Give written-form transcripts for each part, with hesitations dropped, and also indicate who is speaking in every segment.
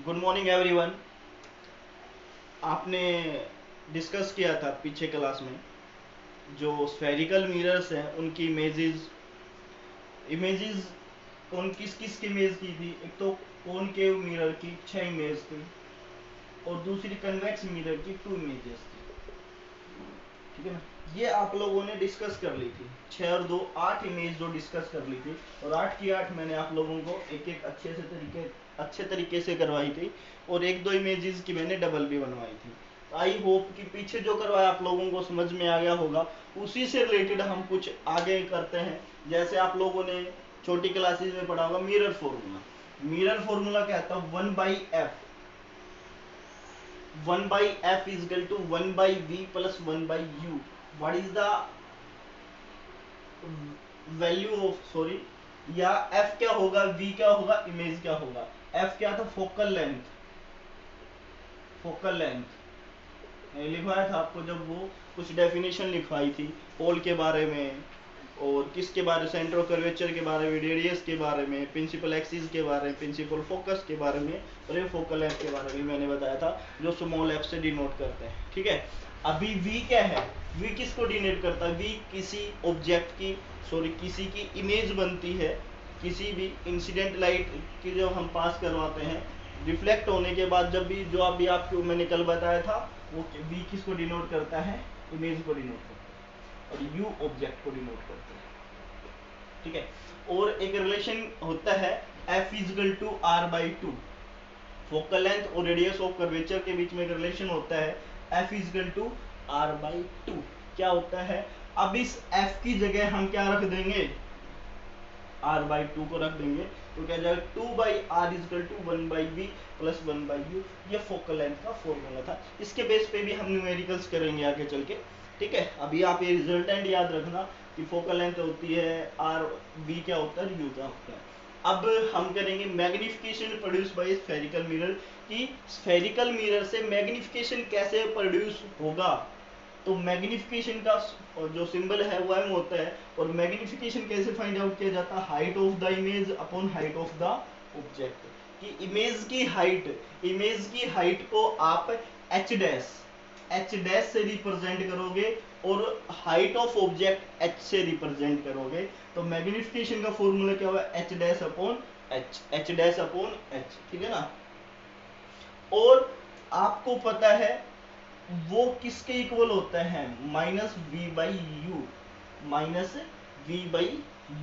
Speaker 1: Good morning everyone. आपने discuss किया था पीछे क्लास में जो स्फेरिकल मिरर्स हैं उनकी इमेजेस इमेजेस कौन किस किस की इमेज की थी। एक तो कॉनकेव मिरर की 6 इमेज थी और दूसरी कन्वेक्स मिरर की 2 इमेजेस थी। ठीक है ना। ये आप लोगों ने डिस्कस कर ली थी। 6 और 2 8 इमेज जो डिस्कस कर ली थी और 8 की 8 मैंने आप लोगों को एक एक अच्छे तरीके से करवाई थी और एक दो इमेजेस की मैंने डबल भी बनवाई थी। आई होप कि पीछे जो करवाया आप लोगों को समझ में आ गया होगा। उसी से रिलेटेड हम कुछ आगे करते हैं। जैसे आप लोगों ने छोटी क्लासेस में पढ़ा होगा मिरर फॉर्मूला। मिरर फॉर्मूला क्या था? 1/f 1/f is equal to 1/v plus 1/u. What is the value of sorry या f क्या होगा, v क्या होगा, इमेज क्या होगा? f क्या था? Focal length. फोकल लेंथ लिखवाया था आपको जब वो कुछ डेफिनेशन लिखवाई थी पोल के बारे में और किसके बारे में, सेंटर ऑफ कर्वेचर के बारे में, रेडियस के बारे में, प्रिंसिपल एक्सिस के बारे में, प्रिंसिपल फोकस के बारे में और ये फोकल लेंथ के बारे में मैंने बताया था जो स्मॉल एफ से डिनोट करते हैं। ठीक है। अभी v क्या है? v किसको डिनोट करता है? v किसी ऑब्जेक्ट की किसी की इमेज बनती है। किसी भी इंसिडेंट लाइट की जो हम पास करवाते हैं रिफ्लेक्ट होने के बाद जब भी जो अभी आपको मैंने कल बताया था वो v किसको डिनोट करता है? इमेज को डिनोट करता है और u ऑब्जेक्ट को डिनोट करता है। ठीक है। और एक रिलेशन होता है f is equal to r by two. Focal length और रेडियस ऑफ कर्वेचर के बीच में एक रिलेशन होता है f is equal to r by two. क्या होता है? अब इस f की जगह हम क्या रख देंगे? r बाई टू को रख देंगे तो क्या जाएगा? 2/r is equal to 1/v plus 1/u। ये फोकल लेंथ का फॉर्मूला था। इसके बेस पे भी हम न्यूमेरिकल्स करेंगे आगे चल के। ठीक है। अभी आप ये रिजल्टेंट याद रखना कि फोकल लेंथ होती है r, v क्या होता है, u क्या होता है। अब हम करेंगे magnification produce by spherical mirror कि स्फेरिकल मिरर से मैग्निफिकेशन कैसे प्रोड्यूस होगा। तो मैग्निफिकेशन का जो सिंबल है वो एम होता है और मैग्निफिकेशन कैसे फाइंड आउट किया जाता है? Height of the image upon height of the object. कि इमेज की हाइट को आप एच डैश से रिप्रेजेंट करोगे और हाइट ऑफ ऑब्जेक्ट एच से रिप्रेजेंट करोगे। तो मैग्निफिकेशन का फॉर्मूला क्या हुआ? H dash upon H. ठीक है ना। और आपको पता है वो किसके इक्वल होता है? Minus V by U. Minus V by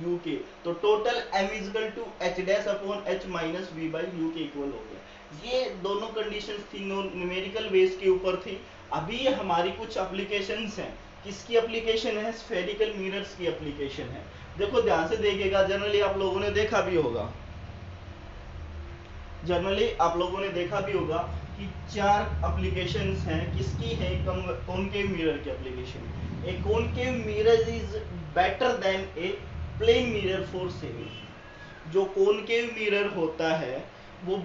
Speaker 1: U के। तो total M is equal to H dash upon H minus V by U के इक्वल हो गया। ये दोनों कंडीशंस थी न्यूमेरिकल बेस के ऊपर थी। अभी हमारी कुछ एप्लीकेशंस हैं। किसकी एप्लीकेशन है? स्फेरिकल मिरर्स की एप्लीकेशन है। देखो ध्यान से देखिएगा। जनरली आप लोगों ने देखा भी होगा कि 4 एप्लीकेशंस हैं। किसकी है? कॉनकेव मिरर की application. A concave mirror is better than a plane mirror for shaving. जो कॉनकेव मिरर होता है वो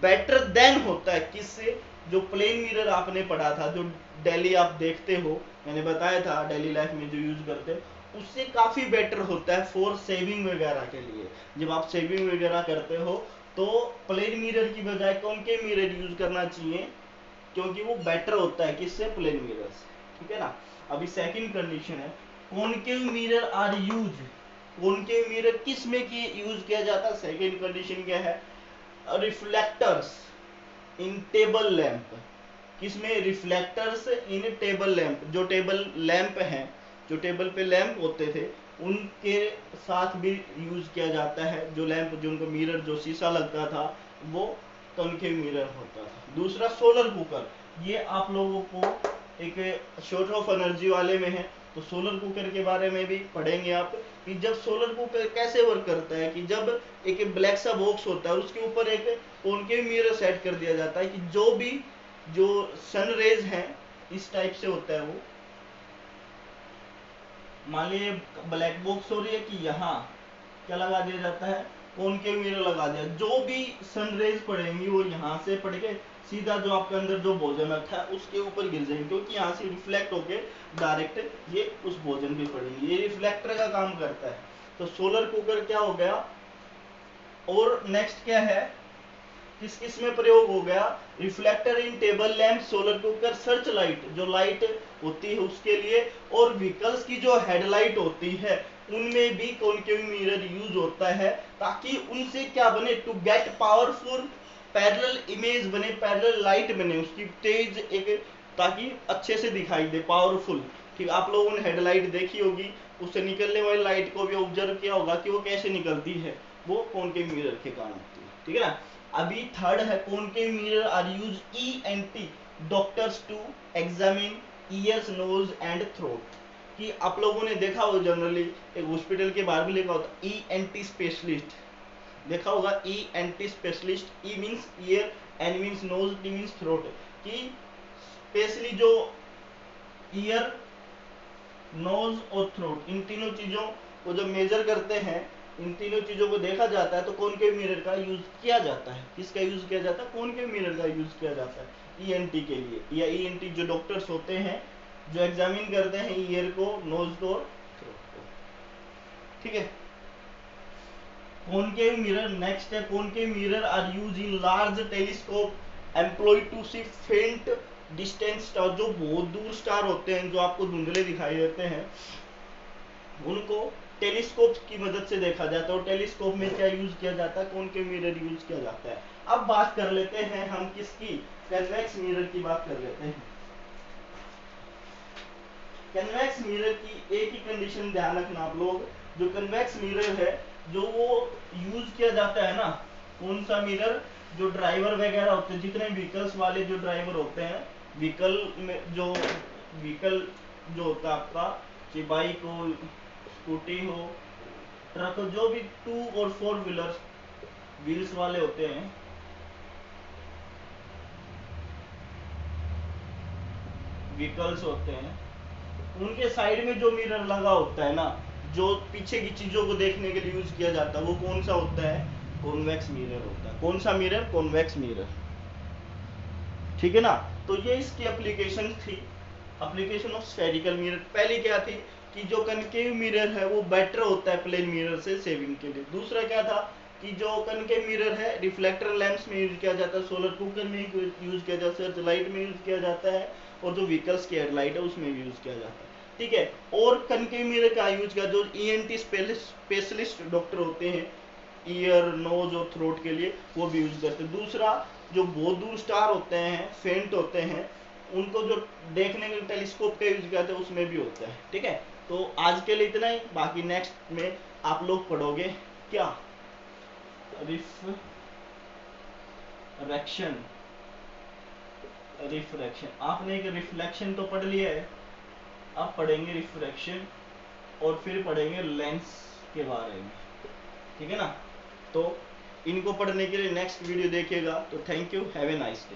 Speaker 1: बेटर देन होता है किससे? जो प्लेन मिरर आपने पढ़ा था, जो डेली आप देखते हो, मैंने बताया था डेली लाइफ में जो यूज करते हो उससे काफी बेटर होता है फॉर सेविंग वगैरह के लिए। जब आप सेविंग वगैरह करते हो तो प्लेन मिरर की बजाय कॉनकेव मिरर यूज करना चाहिए क्योंकि वो बेटर होता है किससे? प्लेन मिरर से। ठीक है ना। अभी सेकंड कंडीशन है concave mirror are use. Concave mirror किस में की यूज किया जाता है? सेकंड कंडीशन क्या है? Reflectors in table lamp. किसमें? Reflectors in table lamp. जो टेबल लैंप हैं, जो टेबल पे लैंप होते थे उनके साथ भी यूज किया जाता है। जो लैंप जो उनको मिरर जो शीशा लगता था वो कॉनकेव मिरर होता था। दूसरा सोलर कुकर। ये आप लोगों को एक शॉर्ट ऑफ एनर्जी वाले में है तो सोलर कुकर के बारे में भी पढ़ेंगे आप कि जब सोलर कुकर कैसे वर्क करता है। कि जब एक ब्लैक सा बॉक्स होता है उसके ऊपर एक कॉनकेव मिरर सेट कर दिया जाता है कि जो सन रेज हैं इस टाइप से होता है वो। मान लीजिए ब्लैक बॉक्स हो रही है कि यहाँ क्या लगा दिया जाता है? कॉनकेव मिरर लगा दिया। जो भी सन रेज पड़ेंगी वो यहाँ से पड़ के सीधा जो आपके अंदर जो भोजन रखा है उसके ऊपर गिर जाएंगे क्योंकि यहाँ से रिफ्लेक्ट होके डायरेक्ट ये उस भोजन पे पड़ेंगे। ये रिफ्लेक्टर का काम करता है। तो सोलर कुकर क्या हो गया। और नेक्स्ट क्या है? किस किस में प्रयोग हो गया? रिफ्लेक्टर इन table lamp, solar cooker, search light जो लाइट होती है उसके लिए, और व्हीकल्स की जो हेडलाइट होती है उनमें भी कॉनकेव मिरर यूज होता है, ताकि उनसे क्या बने, to get powerful parallel image बने, पैरेलल लाइट बने, उसकी तेज एक, ताकि अच्छे से दिखाई दे, पावरफुल। ठीक, आप लोगों ने हेडलाइट देखी होगी, उससे निकलने वाली लाइट को भी ऑब्जर्व किया होगा कि वो कैसे निकलती है, वो कॉनकेव मिरर के कारण होती है। ठीक है ना। अभी थर्ड है, concave mirror are use ENT doctors to examine ears, nose and throat. कि आप लोगों ने देखा हो जनरली एक हॉस्पिटल के बाहर भी लिखा होता ENT स्पेशलिस्ट, देखा होगा ENT specialist, E means ear, N means nose, T means throat, कि स्पेशली जो ईयर, नोज और थ्रोट, इन तीनों चीजों को जब मेजर करते हैं, इन तीनों चीजों को देखा जाता है, तो कॉनकेव मिरर का यूज किया जाता है। किसका यूज किया जाता है? कॉनकेव मिरर का यूज किया जाता है ENT के लिए, या ENT जो डॉक्टर्स होते हैं जो एग्जामिन करते हैं ईयर को, नोज को और थ्रोट को। ठीक है। कॉनकेव मिरर नेक्स्ट है, concave mirror are use in large telescope employed to see faint distance star, जो बहुत दूर स्टार होते हैं, जो आपको धुंधले दिखाई देते हैं, उनको टेलीस्कोप की मदद से देखा जाता है। और टेलीस्कोप में क्या यूज किया जाता है? कॉनकेव मिरर यूज किया जाता है। अब बात कर लेते हैं हम किसकी? कन्वेक्स मिरर की बात कर लेते हैं। कन्वेक्स मिरर की एक ही कंडीशन ध्यान रखना आप लोग, जो कन्वेक्स मिरर है जो वो यूज किया जाता है ना, कौन सा मिरर? जो ड्राइवर वगैरह होते हैं, जितने व्हीकल्स वाले जो ड्राइवर होते हैं, व्हीकल में जो व्हीकल जो होता है आपका, चाहे बाइक हो, स्कूटी हो, ट्रक हो, जो भी 2 और 4 व्हीलर व्हील्स वाले होते हैं, व्हीकल्स होते हैं, उनके साइड में जो मिरर लगा होता है ना, जो पीछे की चीजों को देखने के लिए यूज किया जाता है, वो कौन सा होता है? कॉन्वेक्स मिरर होता है। कौन सा मिरर? Convex mirror. ठीक है ना। तो ये इसकी एप्लीकेशन थी, एप्लीकेशन ऑफ स्फेरिकल मिरर। पहली क्या थी कि जो कनकेव मिरर है वो बेटर होता है प्लेन मिरर से सेविंग के लिए। दूसरा क्या था कि जो कनकेव मिरर है रिफ्लेक्टर लेंस में यूज किया जाता है, सोलर कुकर में यूज किया जाता है, सर्च लाइट में यूज किया जाता है, और जो व्हीकल्स की हेडलाइट है उसमें भी यूज किया जाता है। ठीक है। और कनकेव मिरर का यूज किया जो ENT स्पेशलिस्ट डॉक्टर होते हैं ईयर, नोज और थ्रोट के लिए, वो भी यूज करते हैं। दूसरा, जो बहुत दूर स्टार होते हैं, फेंट होते हैं, उनको जो देखने के टेलीस्कोप का यूज करते हैं उसमें भी होता है। ठीक है। तो आज के लिए इतना ही, बाकी नेक्स्ट में आप लोग पढ़ोगे क्या? रिफ्रैक्शन। रिफ्रैक्शन, आपने एक रिफ्लेक्शन तो पढ़ लिया है, अब पढ़ेंगे रिफ्रैक्शन, और फिर पढ़ेंगे लेंस के बारे में। ठीक है ना। तो इनको पढ़ने के लिए नेक्स्ट वीडियो देखिएगा। तो thank you, have a nice day.